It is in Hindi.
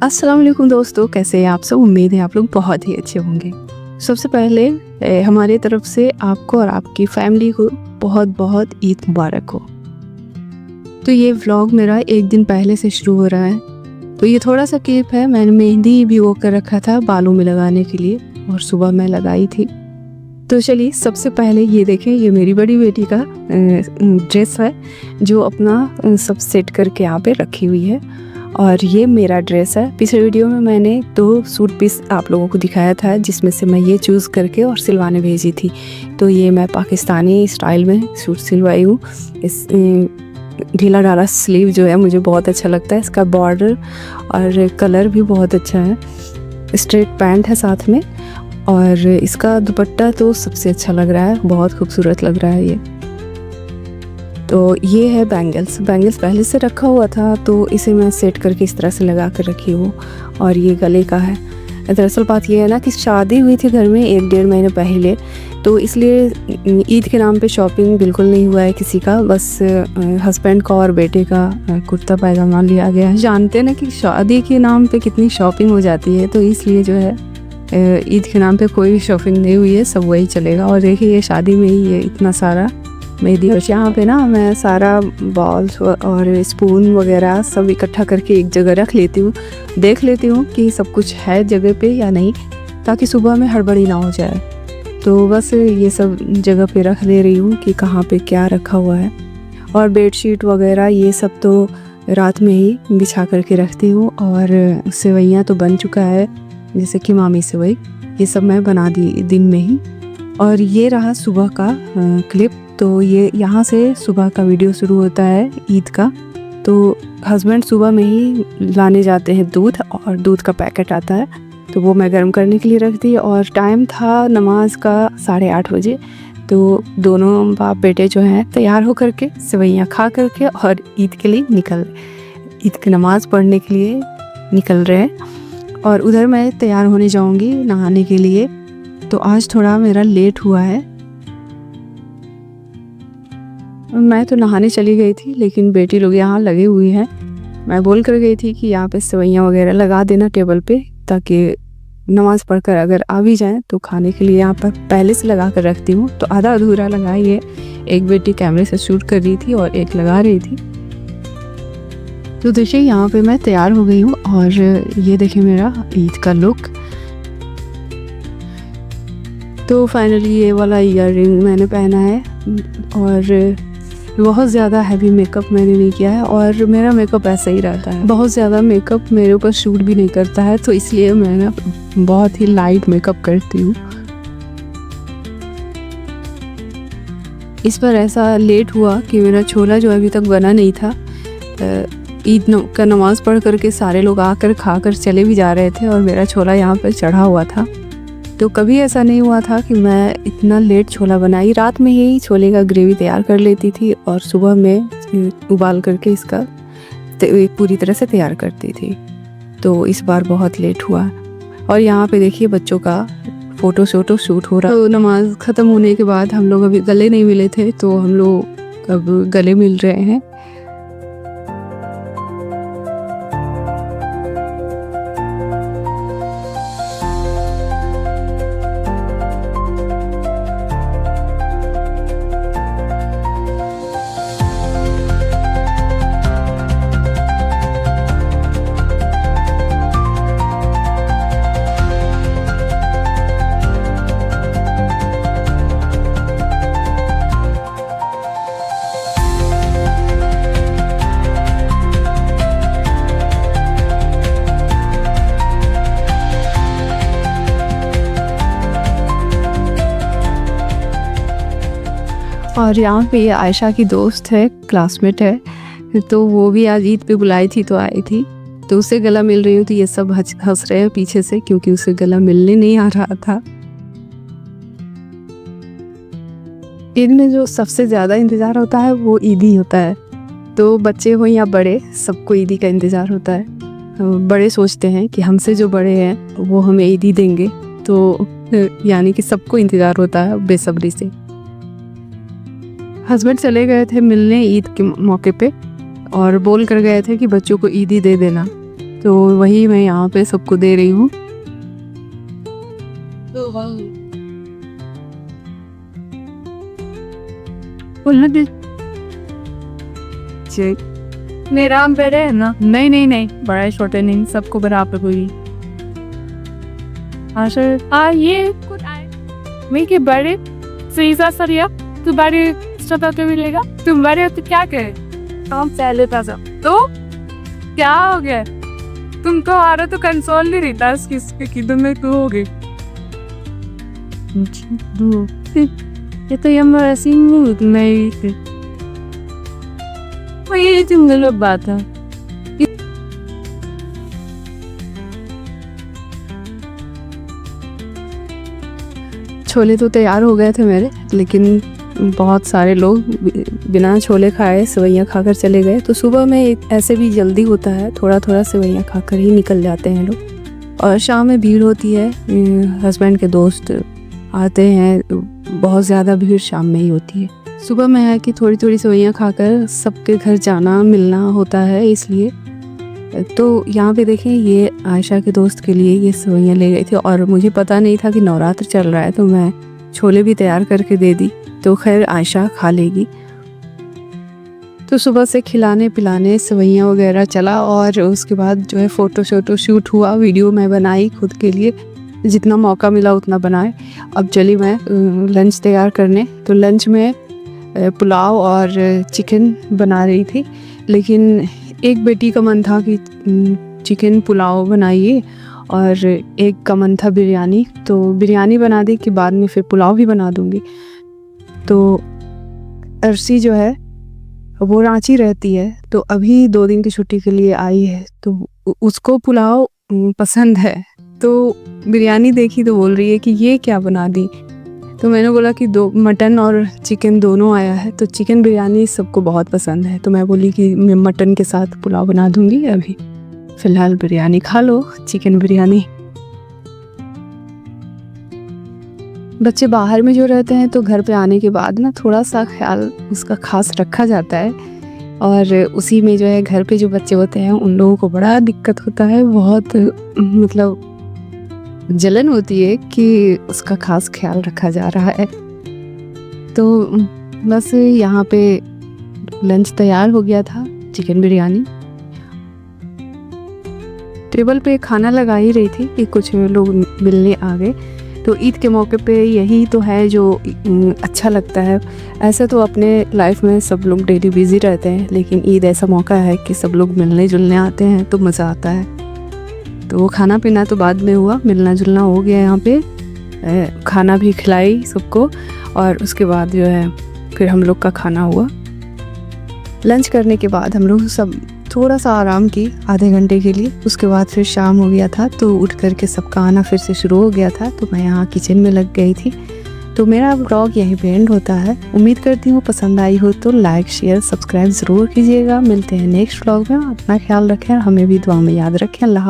अस्सलाम वालेकुम दोस्तों, कैसे हैं आप सब। उम्मीद है आप लोग बहुत ही अच्छे होंगे। सबसे पहले हमारी तरफ से आपको और आपकी फैमिली को बहुत बहुत ईद मुबारक हो। तो ये व्लॉग मेरा एक दिन पहले से शुरू हो रहा है। तो ये थोड़ा सा क्लिप है, मैंने मेहंदी भिगो कर रखा था बालों में लगाने के लिए और सुबह मैं लगाई थी। तो चलिए सबसे पहले ये देखें, ये मेरी बड़ी बेटी का ड्रेस है जो अपना सब सेट करके यहाँ पे रखी हुई है। और ये मेरा ड्रेस है। पिछले वीडियो में मैंने 2 सूट पीस आप लोगों को दिखाया था जिसमें से मैं ये चूज़ करके और सिलवाने भेजी थी। तो ये मैं पाकिस्तानी स्टाइल में सूट सिलवाई हूँ। इस ढीला ढाला स्लीव जो है मुझे बहुत अच्छा लगता है। इसका बॉर्डर और कलर भी बहुत अच्छा है। स्ट्रेट पैंट है साथ में और इसका दुपट्टा तो सबसे अच्छा लग रहा है, बहुत खूबसूरत लग रहा है ये। तो ये है बैंगल्स पहले से रखा हुआ था तो इसे मैं सेट करके इस तरह से लगा कर रखी हूँ। और ये गले का है। दरअसल बात ये है ना कि शादी हुई थी घर में 1-1.5 महीने पहले, तो इसलिए ईद के नाम पे शॉपिंग बिल्कुल नहीं हुआ है किसी का। बस हस्बैंड का और बेटे का कुर्ता पायजामा लिया गया है। जानते हैं ना कि शादी के नाम पे कितनी शॉपिंग हो जाती है, तो इसलिए जो है ईद के नाम पे कोई भी शॉपिंग नहीं हुई है, सब वही चलेगा। और देखिए ये शादी में ही ये इतना सारा मेहंदी। और यहाँ पे ना मैं सारा बॉल्स और स्पून वगैरह सब इकट्ठा करके एक जगह रख लेती हूँ, देख लेती हूँ कि सब कुछ है जगह पे या नहीं, ताकि सुबह में हड़बड़ी ना हो जाए। तो बस ये सब जगह पे रख दे रही हूँ कि कहाँ पे क्या रखा हुआ है। और बेडशीट वगैरह ये सब तो रात में ही बिछा करके रखती हूँ। और सेवइयाँ तो बन चुका है, जैसे कि मामी सेवई, ये सब मैं बना दी दिन में ही। और ये रहा सुबह का क्लिप। तो ये यहाँ से सुबह का वीडियो शुरू होता है ईद का। तो हस्बैंड सुबह में ही लाने जाते हैं दूध, और दूध का पैकेट आता है तो वो मैं गर्म करने के लिए रख दी। और टाइम था नमाज का 8:30 बजे। तो दोनों बाप बेटे जो हैं तैयार हो करके सेवइयाँ खा करके और ईद की नमाज़ पढ़ने के लिए निकल रहे हैं। और उधर मैं तैयार होने जाऊँगी नहाने के लिए। तो आज थोड़ा मेरा लेट हुआ है। मैं तो नहाने चली गई थी, लेकिन बेटी लोग यहाँ लगे हुई हैं। मैं बोल कर गई थी कि यहाँ पे सेवइयाँ वगैरह लगा देना टेबल पे, ताकि नमाज़ पढ़कर अगर आ भी जाएँ तो खाने के लिए यहाँ पर पहले से लगा कर रखती हूँ। तो आधा अधूरा लगाई है। एक बेटी कैमरे से शूट कर रही थी और एक लगा रही थी। तो देखिए यहाँ पे मैं तैयार हो गई हूँ और ये देखिए मेरा ईद का लुक। तो फाइनली ये वाला ईयररिंग मैंने पहना है। और बहुत ज़्यादा हैवी मेकअप मैंने नहीं किया है, और मेरा मेकअप ऐसा ही रहता है। बहुत ज़्यादा मेकअप मेरे ऊपर शूट भी नहीं करता है, तो इसलिए मैं ना बहुत ही लाइट मेकअप करती हूँ। इस पर ऐसा लेट हुआ कि मेरा छोला जो अभी तक बना नहीं था। ईद का नमाज़ पढ़ करके सारे लोग आकर खा कर चले भी जा रहे थे और मेरा छोला यहाँ पर चढ़ा हुआ था। तो कभी ऐसा नहीं हुआ था कि मैं इतना लेट छोला बनाई। रात में यही छोले का ग्रेवी तैयार कर लेती थी और सुबह में उबाल करके इसका पूरी तरह से तैयार करती थी। तो इस बार बहुत लेट हुआ। और यहाँ पे देखिए बच्चों का फ़ोटो शूट हो रहा। तो नमाज ख़त्म होने के बाद हम लोग अभी गले नहीं मिले थे, तो हम लोग अब गले मिल रहे हैं। और यहाँ पे ये आयशा की दोस्त है, क्लासमेट है, तो वो भी आज ईद पे बुलाई थी तो आई थी। तो उससे गला मिल रही हूँ। तो ये सब हंस रहे हैं पीछे से, क्योंकि उसे गला मिलने नहीं आ रहा था। ईद में जो सबसे ज़्यादा इंतज़ार होता है वो ईद ही होता है। तो बच्चे हो या बड़े, सबको ईदी का इंतज़ार होता है। बड़े सोचते हैं कि हमसे जो बड़े हैं वो हमें ईदी देंगे, तो यानी कि सबको इंतज़ार होता है बेसब्री से। हस्बैंड चले गए थे मिलने ईद के मौके पे और बोल कर गए थे कि बच्चों को ईदी दे देना। तो वही मैं यहाँ पे सबको दे रही हूँ। बोलना दे। मेरा बड़े है ना? नहीं नहीं नहीं, बड़ा छोटे नहीं, सबको बराबर हुई। ये कुछ आए मैं के बड़े सीधा सरिया तू बड़े स्टॉप पे मिलेगा। तुम बड़े हो तो क्या करे? काम पहले ताजा तो क्या हो गया? तुमको आ रहा तो कंसोल नहीं रहता किसके किधर में तू हो गई। ये तो यम ऐसी नहीं ये तुम गलत बात है। छोले तो तैयार हो गए थे मेरे, लेकिन बहुत सारे लोग बिना छोले खाए सेवइयाँ खाकर चले गए। तो सुबह में ऐसे भी जल्दी होता है, थोड़ा थोड़ा सेवइयाँ खाकर ही निकल जाते हैं लोग। और शाम में भीड़ होती है, हस्बैंड के दोस्त आते हैं, बहुत ज़्यादा भीड़ शाम में ही होती है। सुबह में है कि थोड़ी थोड़ी सेवइयाँ खाकर सबके घर जाना मिलना होता है, इसलिए। तो यहाँ पे देखें, ये आयशा के दोस्त के लिए ये सेवइयाँ ले गई थी और मुझे पता नहीं था कि नवरात्र चल रहा है, तो मैं छोले भी तैयार करके दे दी। तो खैर आयशा खा लेगी। तो सुबह से खिलाने पिलाने सेवइयाँ वगैरह चला और उसके बाद जो है फ़ोटो शूट हुआ, वीडियो मैं बनाई खुद के लिए, जितना मौका मिला उतना बनाए। अब चली मैं लंच तैयार करने। तो लंच में पुलाव और चिकन बना रही थी, लेकिन एक बेटी का मन था कि चिकन पुलाव बनाइए और एक का मन था बिरयानी। तो बिरयानी बना दी कि बाद में फिर पुलाव भी बना दूंगी। तो अर्शी जो है वो रांची रहती है, तो अभी 2 दिन की छुट्टी के लिए आई है, तो उसको पुलाव पसंद है। तो बिरयानी देखी तो बोल रही है कि ये क्या बना दी। तो मैंने बोला कि मटन और चिकन दोनों आया है, तो चिकन बिरयानी सबको बहुत पसंद है। तो मैं बोली कि मैं मटन के साथ पुलाव बना दूंगी, अभी फ़िलहाल बिरयानी खा लो, चिकन बिरयानी। बच्चे बाहर में जो रहते हैं तो घर पे आने के बाद ना थोड़ा सा ख्याल उसका खास रखा जाता है, और उसी में जो है घर पे जो बच्चे होते हैं उन लोगों को बड़ा दिक्कत होता है, बहुत मतलब जलन होती है कि उसका खास ख्याल रखा जा रहा है। तो बस यहाँ पे लंच तैयार हो गया था, चिकन बिरयानी। टेबल पे खाना लगा ही रही थी कि कुछ लोग मिलने आ गए। तो ईद के मौके पे यही तो है जो अच्छा लगता है। ऐसे तो अपने लाइफ में सब लोग डेली बिजी रहते हैं, लेकिन ईद ऐसा मौका है कि सब लोग मिलने जुलने आते हैं, तो मज़ा आता है। तो वो खाना पीना तो बाद में हुआ, मिलना जुलना हो गया यहाँ पे, खाना भी खिलाई सबको, और उसके बाद जो है फिर हम लोग का खाना हुआ। लंच करने के बाद हम लोग सब थोड़ा सा आराम की आधे घंटे के लिए। उसके बाद फिर शाम हो गया था, तो उठ कर के सबका आना फिर से शुरू हो गया था। तो मैं यहाँ किचन में लग गई थी। तो मेरा व्लॉग यहीं पे एंड होता है। उम्मीद करती हूँ पसंद आई हो तो लाइक शेयर सब्सक्राइब ज़रूर कीजिएगा। मिलते हैं नेक्स्ट व्लॉग में। अपना ख्याल रखें, हमें भी दुआ में याद रखें। अल्लाह।